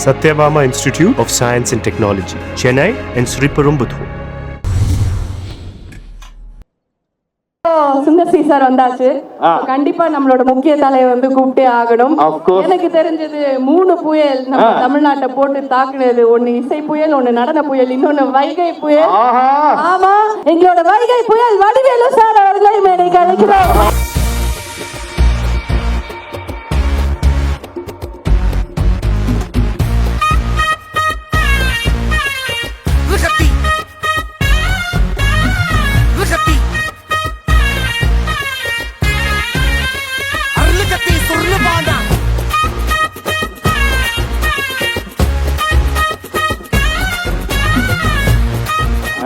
Satyabama Institute of Science and Technology, Chennai and Sriperumbudur. Sundar C sir வந்தாச்சு. கண்டிப்பா நம்மளோட முக்கிய தலையை வந்து கூப்பிட்டே ஆகணும். எனக்கு தெரிஞ்சது 3 புயல் நம்ம தமிழ்நாட்டை போட்டு தாக்குனது. ஒன்னு இசை புயல், ஒன்னு நடன புயல், இன்னொன்னு வைகை புயல். ஆமா, எங்களோட வைகை புயல் வடிவேலு சார் அவர்களை மேடைக்கு அழைக்கிறோம்.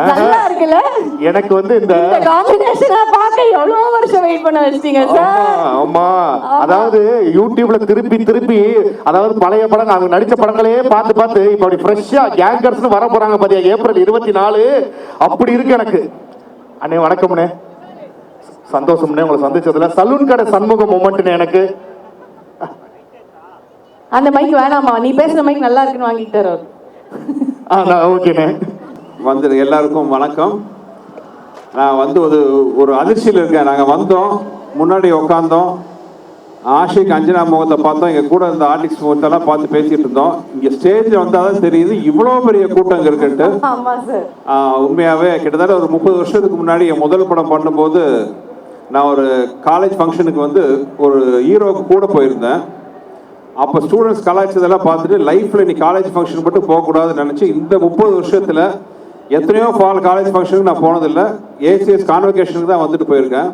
நல்லா இருக்குல்ல? எனக்கு வந்து இந்த காம்பினேஷனை பார்க்க எவ்வளவு வருஷம் வெயிட் பண்ண வச்சிட்டீங்க சார். ஆமா, அதாவது யூடியூப்ல திருப்பி அதாவது பழைய படம் அவங்க நடிச்ச படங்களே பார்த்து இப்ப அப்படி ஃப்ரெஷ்ஷா கேங்கர்ஸ்னு வர போறாங்க பாத்தியா, ஏப்ரல் 24. அப்படி இருக்கு எனக்கு. அண்ணே வணக்கம்ண்ணே, சந்தோஷம்ண்ணே உங்களை சந்திச்சதுல. சலூன் கடை சண்முகம் மொமெண்ட்னு எனக்கு. அந்த மைக் வேணாமா, நீ பேசுற மைக் நல்லா இருக்குன்னு வாங்கிட்டு தரோம். ஓகேண்ணே. வந்து எல்லாருக்கும் வணக்கம். நான் வந்து ஒரு அதிர்ச்சியில் இருக்கேன். நாங்கள் வந்தோம், முன்னாடி உட்காந்தோம், ஆஷிக் அஞ்சனா முகத்தை பார்த்தோம், எங்கள் கூட இந்த ஆர்டிஸ்ட் முகத்தெல்லாம் பார்த்து பேசிகிட்டு இருந்தோம். இங்கே ஸ்டேஜில் வந்தால் தான் தெரியுது இவ்வளோ பெரிய கூட்டம் இங்கே இருக்குன்ட்டு. உண்மையாகவே கிட்டத்தட்ட ஒரு 30 வருஷத்துக்கு முன்னாடி என் முதல் படம் பண்ணும்போது நான் ஒரு காலேஜ் ஃபங்க்ஷனுக்கு வந்து ஒரு ஹீரோவுக்கு கூட போயிருந்தேன். அப்போ ஸ்டூடெண்ட்ஸ் கலாய்ச்சதெல்லாம் பார்த்துட்டு லைஃப்பில் நீ காலேஜ் ஃபங்க்ஷன் மட்டும் போகக்கூடாதுன்னு நினச்சி இந்த 30 வருஷத்தில் எத்தனையோ காலேஜ் ஃபங்க்ஷனுக்கு நான் போனதில்லை. ஏசிஎஸ் கான்வெகேஷனுக்கு தான் வந்துட்டு போயிருக்கேன்.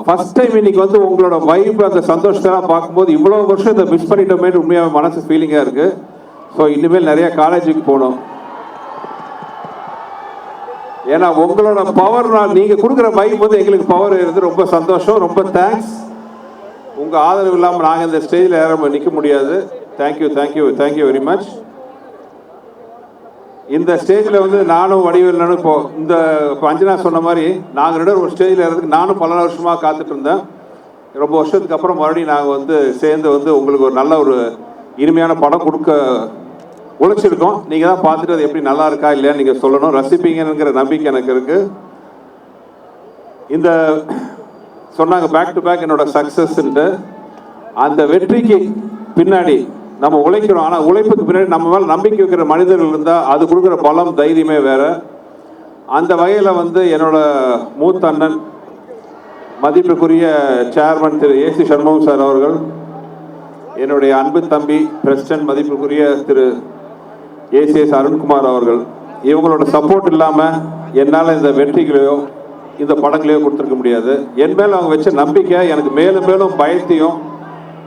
ஃபர்ஸ்ட் டைம் இன்னைக்கு வந்து உங்களோட வைப், அந்த சந்தோஷத்தெல்லாம் பார்க்கும்போது இவ்வளோ வருஷம் இதை மிஸ் பண்ணிட்டோமே உண்மையாக மனசு ஃபீலிங்காக இருக்குது. ஸோ இனிமேல் நிறைய காலேஜுக்கு போகணும். ஏன்னா உங்களோட பவர், நீங்கள் கொடுக்குற வைப் வந்து எங்களுக்கு பவர் இருந்து ரொம்ப சந்தோஷம். ரொம்ப தேங்க்ஸ். உங்கள் ஆதரவு இல்லாமல் நாங்கள் இந்த ஸ்டேஜில் யாரும் நிற்க முடியாது. Thank you very much. இந்த ஸ்டேஜில் வந்து நானும் வடிவேலனும் இப்போ அஞ்சனா சொன்ன மாதிரி நாங்கள் 2 ஒரு ஸ்டேஜில் இருக்கிறதுக்கு நானும் பல வருஷமாக காத்துட்டு இருந்தேன். ரொம்ப வருஷத்துக்கு அப்புறம் மறுபடியும் நாங்கள் வந்து சேர்ந்து வந்து உங்களுக்கு ஒரு நல்ல ஒரு இனிமையான படம் கொடுக்க உழைச்சிருக்கோம். நீங்கள் தான் பார்த்துட்டு அது எப்படி நல்லா இருக்கா இல்லையான்னு நீங்கள் சொல்லணும். ரசிப்பீங்கிற நம்பிக்கை எனக்கு இருக்குது. இந்த சொன்னாங்க பேக் டு பேக் என்னோட சக்ஸஸ்ன்ட்டு. அந்த வெற்றிக்கு பின்னாடி நம்ம உழைக்கிறோம். ஆனால் உழைப்புக்கு பின்னாடி நம்ம மேலே நம்பிக்கை வைக்கிற மனிதர்கள் இருந்தால் அது கொடுக்குற பலம், தைரியமே வேறு. அந்த வகையில் வந்து என்னோட மூத்த அண்ணன், மதிப்புக்குரிய சேர்மன் திரு ஏசி சண்முகம் சார் அவர்கள், என்னுடைய அன்பு தம்பி பிரசிடென்ட் மதிப்புக்குரிய திரு ஏசிஎஸ் அருண்குமார் அவர்கள், இவங்களோட சப்போர்ட் இல்லாமல் என்னால் இந்த வெற்றிகளையோ இந்த படங்களையோ கொடுத்துருக்க முடியாது. என் மேலே அவங்க வச்ச நம்பிக்கை எனக்கு மேலும் மேலும் பயத்தையும்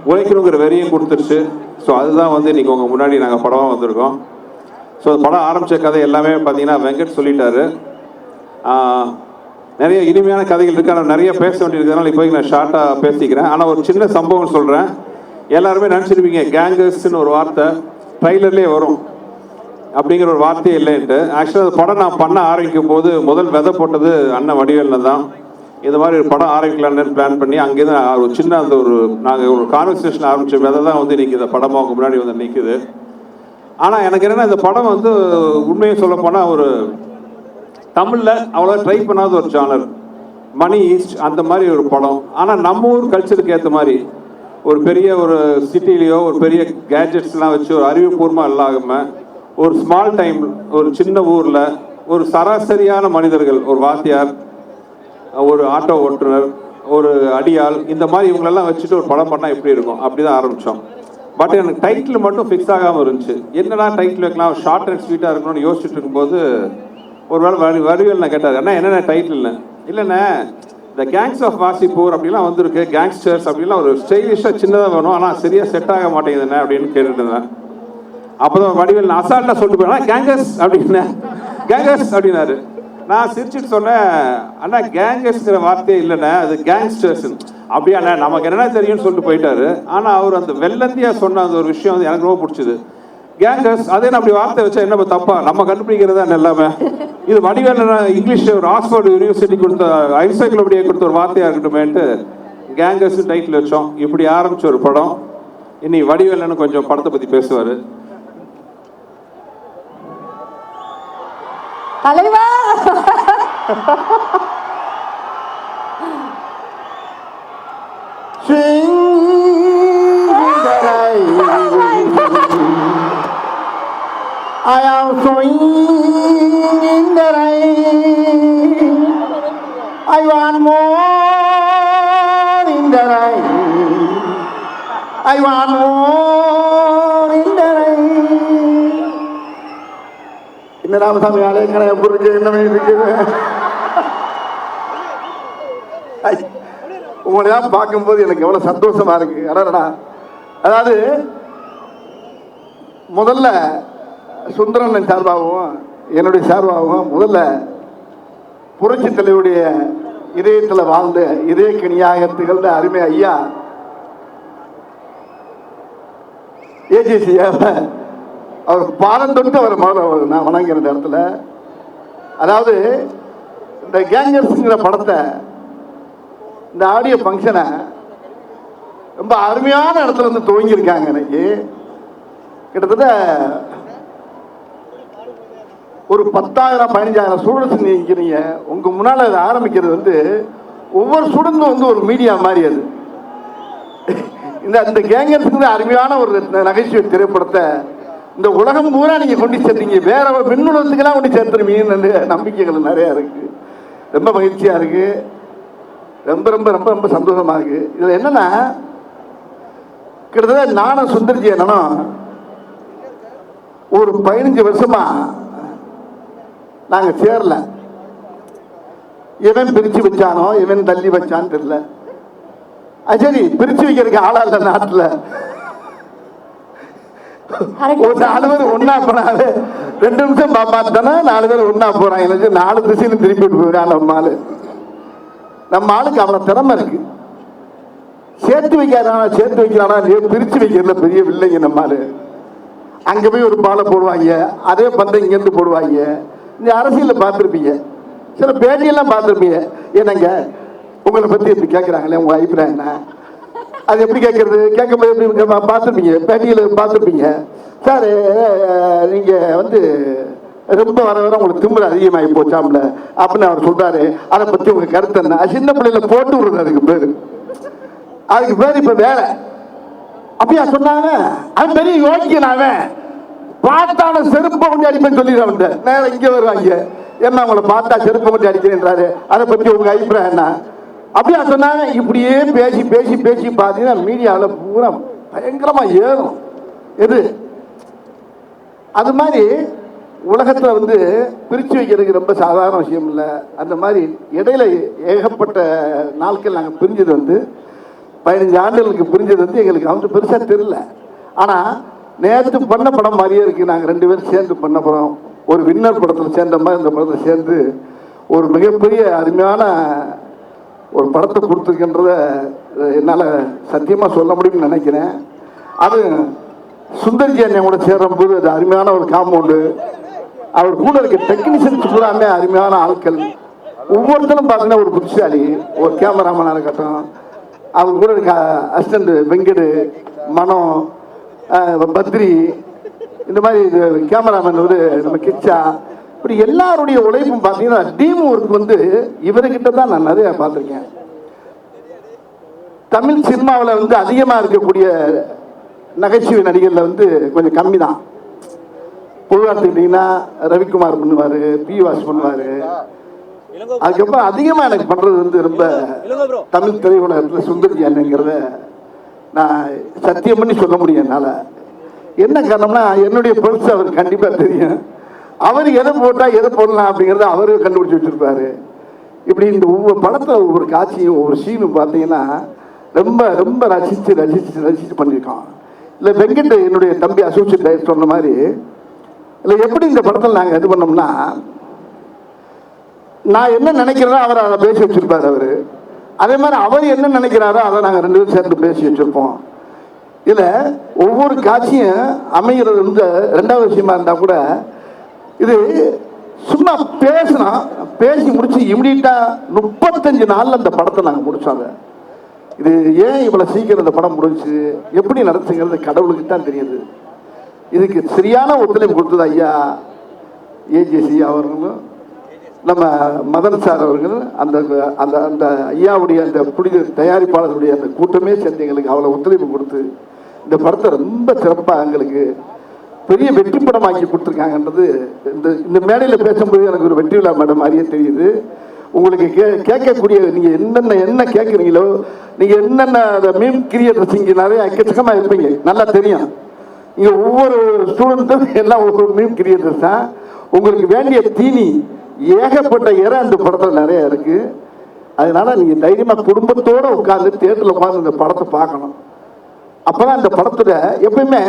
உழைக்கணுங்கிற வெறியும் கொடுத்துருச்சு. ஸோ அதுதான் வந்து இன்றைக்கி உங்கள் முன்னாடி நாங்கள் படமாக வந்திருக்கோம். ஸோ படம் ஆரம்பித்த கதை எல்லாமே பார்த்தீங்கன்னா வெங்கட் சொல்லிட்டாரு. நிறைய இனிமையான கதைகள் இருக்குது. ஆனால் நிறைய பேச வேண்டியிருக்கிறதுனால இப்போதைக்கு நான் ஷார்ட்டாக பேசிக்கிறேன். ஆனால் ஒரு சின்ன சம்பவம் சொல்கிறேன். எல்லாருமே நினச்சிருப்பீங்க கேங்கர்ஸ்ன்னு ஒரு வார்த்தை ட்ரைலர்லேயே வரும் அப்படிங்கிற ஒரு வார்த்தையே இல்லைன்ட்டு. ஆக்சுவலாக அந்த படம் நான் பண்ண ஆரம்பிக்கும் போது முதல் விதை போட்டது அண்ணன் வடிவேலில் தான். இந்த மாதிரி ஒரு படம் ஆரம்பிக்கலான்னு பிளான் பண்ணி அங்கேருந்து ஒரு சின்ன அந்த நாங்கள் ஒரு கான்வர்சேஷன் ஆரம்பித்த விதை தான் வந்து இன்றைக்கி இந்த படமாக அவங்க முன்னாடி வந்து நிற்குது. ஆனால் எனக்கு என்னென்னா இந்த படம் வந்து உண்மையை சொல்ல போனால் ஒரு தமிழில் அவ்வளோ ட்ரை பண்ணாத ஒரு ஜானர், மணி ஈஸ்ட் அந்த மாதிரி ஒரு படம். ஆனால் நம்ம ஊர் கல்ச்சருக்கு ஏற்ற மாதிரி ஒரு பெரிய ஒரு சிட்டிலேயோ ஒரு பெரிய கேஜெட்ஸ்லாம் வச்சு ஒரு அறிவுபூர்வமாக இல்லாமல் ஒரு ஸ்மால் டைம் ஒரு சின்ன ஊரில் ஒரு சராசரியான மனிதர்கள், ஒரு வாத்தியார், ஒரு ஆட்டோ ஓட்டுநர், ஒரு அடியாள், இந்த மாதிரி இவங்களெல்லாம் வச்சுட்டு ஒரு படம் பண்ணால் எப்படி இருக்கும் அப்படி தான் ஆரம்பித்தோம். பட் எனக்கு டைட்டில் மட்டும் ஃபிக்ஸ் ஆகாமல் இருந்துச்சு. என்னடா டைட்டில் வைக்கலாம், ஷார்ட் அண்ட் ஸ்வீட்டாக இருக்கணும்னு யோசிச்சுட்டு இருக்கும்போது ஒரு வேளை வடிவேல் நான் கேட்டார், அண்ணா என்னென்ன டைட்டில்னு. இல்லைண்ணே இந்த கேங்ஸ் ஆஃப் வாசிப்பூர் அப்படிலாம் வந்திருக்கு, கேங்ஸ்டர்ஸ் அப்படிலாம் ஒரு ஸ்டைலிஷாக சின்னதாக வேணும், ஆனால் சரியாக செட் ஆக மாட்டேங்குதுண்ணே அப்படின்னு கேட்டுட்டு இருந்தேன். அப்போ தான் வடிவேல் நான் அசால்ட்டாக சொல்லிட்டு போயிடலாம் கேங்கர்ஸ் அப்படின்னேன். கேங்கர்ஸ் அப்படின்னாரு. நான் சிரிச்சுட்டு சொன்னேன், அண்ணா கேங்கர்ஸ்ங்கிற வார்த்தையே இல்லைண்ணே, அது கேங்ஸ்டர்ஸ். அப்படியாண்ணே நமக்கு என்னென்ன தெரியும்னு சொல்லிட்டு போயிட்டாரு. ஆனால் அவர் அந்த வெள்ளந்தியாக சொன்ன அந்த ஒரு விஷயம் வந்து எனக்கு ரொம்ப பிடிச்சிது. கேங்கர்ஸ் அதே அப்படி வார்த்தை வச்சா என்ன தப்பா, நம்ம கண்டுபிடிக்கிறதா எல்லாமே. இது வடிவேல் இங்கிலீஷ் ஒரு ஆக்ஸ்போர்ட் யூனிவர்சிட்டி கொடுத்த என்சைக்ளோபீடியா கொடுத்த ஒரு வார்த்தையாக இருக்கட்டுமேன்ட்டு கேங்கர்ஸ் டைட்டில் வச்சோம். இப்படி ஆரம்பிச்ச ஒரு படம் இனி வடிவேலன்னு கொஞ்சம் படத்தை பத்தி பேசுவாரு. தலைவா I am swinging in the rain. I want more in the rain. I want more in the rain. இந்த ராமசாமி ஆலயங்களை புரிஞ்சு என்ன இருக்குது? உங்களையெல்லாம் பார்க்கும்போது எனக்கு எவ்வளோ சந்தோஷமா இருக்கு. அடடா, அதாவது முதல்ல சுந்தரன் சார்பாகவும் என்னுடைய சார்பாகவும் முதல்ல புரட்சி தலைவருடைய இதயத்தில் வாழ்ந்த இதயக்கணியாக திகழ்ந்த அருமை ஐயா ஏஜிசி அவர் பாதம் தொட்டு அவர் முதல்ல நான் வணங்குற இந்த இடத்துல. அதாவது இந்த கேங்கர்ஸுங்கிற படத்தை, இந்த ஆடியோ ஃபங்க்ஷனை ரொம்ப அருமையான இடத்துல இருந்து துவங்கியிருக்காங்க. எனக்கு கிட்டத்தட்ட ஒரு 10,000-15,000 ஸ்டூடெண்ட்ஸ் நிற்கிறீங்க. உங்கள் முன்னால் அதை ஆரம்பிக்கிறது வந்து ஒவ்வொரு ஸ்டூடெண்ட்டும் வந்து ஒரு மீடியா மாதிரி. அது இந்த கேங்கர்ஸுக்கு அருமையான ஒரு நகைச்சுவை திரைப்படத்தை இந்த உலகம் பூரா நீங்கள் கொண்டு சேர்த்தீங்க. வேற மின்னுலகத்துக்கெல்லாம் கொண்டு சேர்த்துருவீங்கன்னு நம்பிக்கைகள் நிறையா இருக்குது. ரொம்ப மகிழ்ச்சியாக இருக்குது. ரொம்ப ரொம்ப ரொம்ப ரொம்ப சந்தோஷமாக இருக்குது. இதில் என்னென்னா, கிட்டத்தட்ட நானும் சுந்தர்ஜி என்னன்னா ஒரு 15 வருஷமா நாங்கள் சேரல. இவன் பிரித்து வச்சானோ இவன் தள்ளி வச்சான்னு தெரியல. அது சரி, பிரித்து வைக்கிறதுக்கு ஆளா இல்லை நாட்டில். ஒரு 4 பேர் ஒன்னா போனாரு, 2 நிமிஷம் பார்த்தானா 4 பேர் ஒன்னா போறாங்க. 4 திசையிலும் திருப்பி விட்டு போயிடான் நம்ம ஆளு. நம்ம ஆளுக்கு அவ்வளோ திறமை இருக்கு. சேர்த்து வைக்கிறானா சேர்த்து வைக்கிறானா பிரித்து வைக்கிறதுல பெரிய வில்லைங்க நம்ம ஆளு. அங்கே போய் ஒரு பாலை போடுவாங்க, அதே பந்தை இங்கேருந்து போடுவாங்க. இந்த அரசியலில் பார்த்துருப்பீங்க, சில பேட்டியெல்லாம் பார்த்துருப்பீங்க. ஏன்னாங்க உங்களை பற்றி எப்படி கேட்குறாங்களே, உங்கள் அபிப்பிராயம் என்ன? அது எப்படி கேட்கறது? கேட்கும்போது எப்படி பார்த்துருப்பீங்க, பேட்டியில் பார்த்துருப்பீங்க. சார் நீங்கள் வந்து ரொம்ப வர வர உங்களுக்கு திமிரு அதிகமாகி போச்சாம்ல அப்படின்னு அவர் சொல்கிறாரு. அதை பற்றி உங்கள் கருத்து என்ன? சின்ன பிள்ளையில போட்டு விடுறது அதுக்கு பேர். இப்போ வேற அப்படியா சொன்னாங்க. அவன் பெரிய யோசிக்கிறான். பார்த்தான செருப்பை கொஞ்சம் அடிப்பேன்னு சொல்லிடுறான். நேரம் இங்கே வருவாங்க, என்ன உங்களை பார்த்தா செருப்பை கொஞ்சம் அடிக்கிறேன்றாரு. அதை பற்றி உங்கள் அபிப்பிராயம் என்ன? அப்படியா சொன்னாங்க. இப்படியே பேசி பேசி பேசி பார்த்தீங்கன்னா மீடியாவில் பூரா பயங்கரமாக ஏறும். எது அது மாதிரி உலகத்தில் வந்து பிரித்து வைக்கிறதுக்கு ரொம்ப சாதாரண விஷயம் இல்லை. அந்த மாதிரி இடையில ஏகப்பட்ட நாட்கள் நாங்கள் பிரிஞ்சது வந்து 15 ஆண்டுகளுக்கு பிரிஞ்சது வந்து எங்களுக்கு வந்து பெருசாக தெரியல. ஆனால் நேற்று பண்ண படம் மாதிரியே இருக்குது. நாங்கள் 2 பேரும் சேர்ந்து பண்ண படம், ஒரு வின்னர் படத்தில் சேர்ந்த மாதிரி இந்த படத்தில் சேர்ந்து ஒரு மிகப்பெரிய அருமையான ஒரு படத்தை கொடுத்துருக்கின்றத என்னால் சத்தியமாக சொல்ல முடியும்னு நினைக்கிறேன். அது சுந்தர்ஜி அண்ணன் கூட சேர்றம்போது அது அருமையான ஒரு காம்பவுண்டு. அவர் கூட இருக்க டெக்னீஷியன்ஸ் பூராமே அருமையான ஆட்கள். ஒவ்வொருத்தரும் பார்த்தீங்கன்னா ஒரு புத்திசாலி. ஒரு கேமராமேனாக இருக்கட்டும், அவர் கூட இருக்க அசிஸ்டண்ட் வெங்கடு, மனோ, பத்ரி, இந்த மாதிரி கேமராமேன் வந்து நம்ம கிச்சா, இப்படி எல்லாருடைய உழைப்பும் பார்த்தீங்கன்னா டீம் ஒர்க் வந்து இவர்கிட்ட தான் நான் நிறைய பார்த்துருக்கேன். தமிழ் சினிமாவில் வந்து அதிகமாக இருக்கக்கூடிய நகைச்சுவை நடிகரில் வந்து கொஞ்சம் கம்மி தான். பொதுவாக எடுத்துக்கிட்டிங்கன்னா ரவிக்குமார் பண்ணுவார், பி வாஸ் பண்ணுவார். அதுக்கப்புறம் அதிகமாக எனக்கு பண்ணுறது வந்து ரொம்ப தமிழ் திரையுலகத்தில் சுந்தர்ஜி அண்ணங்கிறத நான் சத்தியம் பண்ணி சொல்ல முடியும் என்னால். என்ன காரணம்னா என்னுடைய பெருசு அவர் கண்டிப்பாக தெரியும். அவர் எதை போட்டால் எதை போடலாம் அப்படிங்கிறத அவரு கண்டுபிடிச்சி வச்சுருப்பாரு. இப்படி இந்த ஒவ்வொரு படத்தில் ஒவ்வொரு காட்சியும் ஒவ்வொரு சீனும் பார்த்தீங்கன்னா ரொம்ப ரொம்ப ரசித்து ரசித்து ரசித்து பண்ணியிருக்கோம். இல்லை வெங்கட் என்னுடைய தம்பி அசோசியேட் டைரக்டர் சொன்ன மாதிரி, இல்லை எப்படி இந்த படத்தில் நாங்கள் இது பண்ணோம்னா, நான் என்ன நினைக்கிறதோ அவர் அதை பேசி வச்சுருப்பார். அவர் அதே மாதிரி அவர் என்ன நினைக்கிறாரோ அதை நாங்கள் 2 பேரும் சேர்ந்து பேசி வச்சுருப்போம். இதில் ஒவ்வொரு காட்சியும் அமைகிறது வந்து 2வது விஷயமா இருந்தால் கூட இது சும்மா பேசினா பேசி முடிச்சு இமிடியட்டாக 35 நாளில் அந்த படத்தை நாங்கள் முடித்தோம். இது ஏன் இவ்வளவு சீக்கிரம் இந்த படம் முடிஞ்சு எப்படி நடத்துங்கிறது கடவுளுக்கு தான் தெரியுது. இதுக்கு சரியான ஒத்துழைப்பு கொடுத்தது ஐயா ஏஜிசி அவர்களும் நம்ம மதன் சார் அவர்கள் அந்த அந்த அந்த ஐயாவுடைய அந்த புனித தயாரிப்பாளர்களுடைய அந்த கூட்டமே சேர்ந்து எங்களுக்கு அவ்வளோ ஒத்துழைப்பு கொடுத்து இந்த படத்தை ரொம்ப சிறப்பாக எங்களுக்கு பெரிய வெற்றி படமாக்கி கொடுத்துருக்காங்கன்றது இந்த மேடையில் பேசும்போது எனக்கு ஒரு வெற்றி விழா மேடம் மாதிரியே தெரியுது. உங்களுக்கு கேட்கக்கூடிய நீங்கள் என்ன கேட்குறீங்களோ நீங்கள் என்னென்ன மீம் கிரியேட்டர்ஸ் இங்கே நிறைய எக்கச்சக்கமாக இருப்பீங்க, நல்லா தெரியும். இங்கே ஒவ்வொரு ஸ்டூடெண்ட்டும் எல்லாம் ஒவ்வொரு மீம் கிரியேட்டர்ஸ் தான். உங்களுக்கு வேண்டிய தீனி ஏகப்பட்ட இடம் அந்த படத்தில் நிறைய இருக்கு. அதனால நீங்க தைரியமா குடும்பத்தோட உட்கார்ந்து தியேட்டர்ல உட்கார்ந்து இந்த படத்தை பார்க்கணும். அப்பதான் இந்த படத்துல எப்பயுமே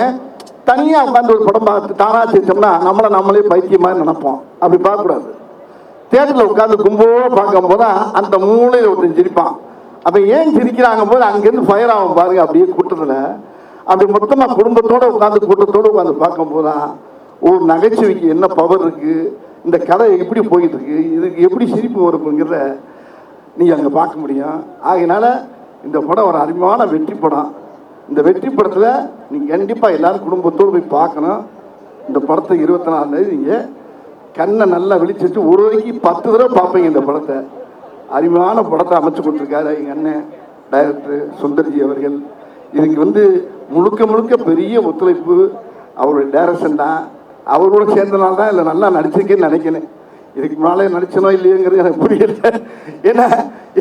தனியா உட்கார்ந்து ஒரு படம் பார்த்து தானா செஞ்சோம்னா நம்மளே பைத்தியம் மாதிரி நினைப்போம். அப்படி பார்க்கக்கூடாது. தியேட்டர்ல உட்கார்ந்து கும்போட பார்க்கும் போதுதான் அந்த மூளையில ஒருத்தன் சிரிப்பான். அப்ப ஏன் சிரிக்கிறாங்க போது அங்கிருந்து ஃபயர் ஆகும் பாருங்க. அப்படியே கூட்டத்துல அப்படி மொத்தமா குடும்பத்தோட உட்கார்ந்து கூட்டத்தோட உட்கார்ந்து பார்க்கும் போதுதான் ஒரு நகைச்சுவைக்கு என்ன பவர் இருக்கு, இந்த கதை எப்படி போயிட்டு இருக்கு, இதுக்கு எப்படி சிரிப்பு வருங்கிறத நீங்க அங்க பார்க்க முடியும். ஆகையினால இந்த படம் ஒரு அருமையான வெற்றி படம். இந்த வெற்றி படத்துல நீங்க கண்டிப்பா எல்லாரும் குடும்பத்தோடு போய் பார்க்கணும். இந்த படத்தை 24 தேதி நீங்க கண்ணை நல்லா விழிச்சிட்டு ஒரு வரைக்கும் 10 தடவை பார்ப்பீங்க. இந்த படத்தை அருமையான படத்தை அமைச்சு கொடுத்துருக்காரு எங்க அண்ணன் டைரக்டர் சுந்தர்ஜி அவர்கள். இதுக்கு முழுக்க பெரிய ஒத்துழைப்பு அவருடைய டைரக்ஷன் தான். அவரோட சேர்ந்தனால தான் இல்லை நல்லா நடிச்சிருக்கேன்னு நினைக்கிறேன். இதுக்கு மேலே நடிச்சனோ இல்லையோங்கிறது எனக்கு புரியல. ஏன்னா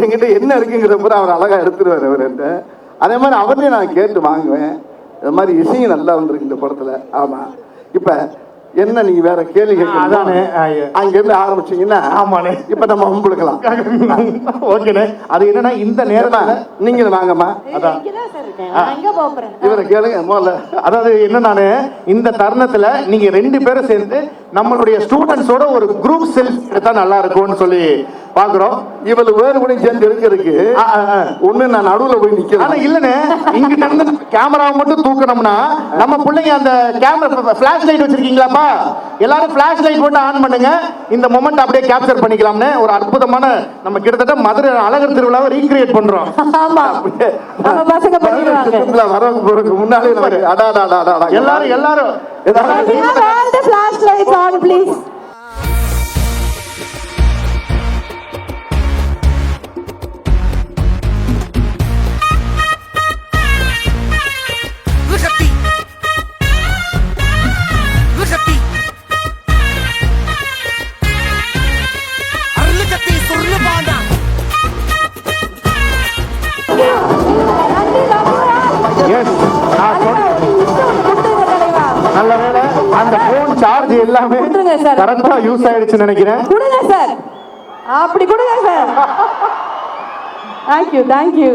என்கிட்ட என்ன இருக்குங்கிறப்ப அவர் அழகாக எடுத்துருவார் அவர் என்கிட்ட. அதே மாதிரி அவர்லேயும் நான் கேட்டு வாங்குவேன். இது மாதிரி இசையும் நல்லா வந்திருக்கு இந்த படத்தில். ஆமாம். இப்போ என்ன நீங்க வேற கேள்வி கேட்கணும் அங்க இருந்து ஆரம்பிச்சீங்கன்னா ஆமாண்ணே இப்ப நம்ம உங்களுக்கலாம். ஓகேண்ணே. அது என்னன்னா இந்த நேரம் நீங்களும் வாங்கம்மா. அதான் இவரை கேளுங்க முதல்ல. அதாவது என்ன இந்த தருணத்துல நீங்க 2 பேரும் சேர்ந்து நம்மளுடைய ஸ்டூடெண்ட்ஸோட ஒரு குரூப் செல்ஃபி எடுத்தா நல்லா இருக்கும்னு சொல்லி பாக்குறோம். இவளு வேறுபடி சேர்ந்து எடுக்கிறதுக்கு ஒண்ணு நான் நடுவுல போய் நிக்கிறேன். ஆனா இல்லனே இங்கிட்ட இருந்து கேமராவை மட்டும் தூக்கணும்னா நம்ம பிள்ளைங்க அந்த கேமரா பிளாஷ் லைட் வச்சிருக்கீங்களாப்பா, எல்லாரும் பிளாஷ் லைட் போட்டு ஆன் பண்ணுங்க. இந்த மொமெண்ட் அப்படியே கேப்சர் பண்ணிக்கலாம்னு ஒரு அற்புதமான நம்ம கிட்டத்தட்ட மதுரை அழகர் திருவிழாவை ரீக்ரியேட் பண்றோம். ஆமா நம்ம பசங்க பண்ணிடுவாங்க. வரவங்க போறதுக்கு முன்னாலே எல்லாரும் flash lights on please. நல்ல வேளை அந்த போன் சார்ஜ் எல்லாமே கரெக்டா யூஸ் ஆயிடுச்சுன்னு நினைக்கிறேன். கொடுங்க சார், அப்படி கொடுங்க சார். தேங்க்யூ.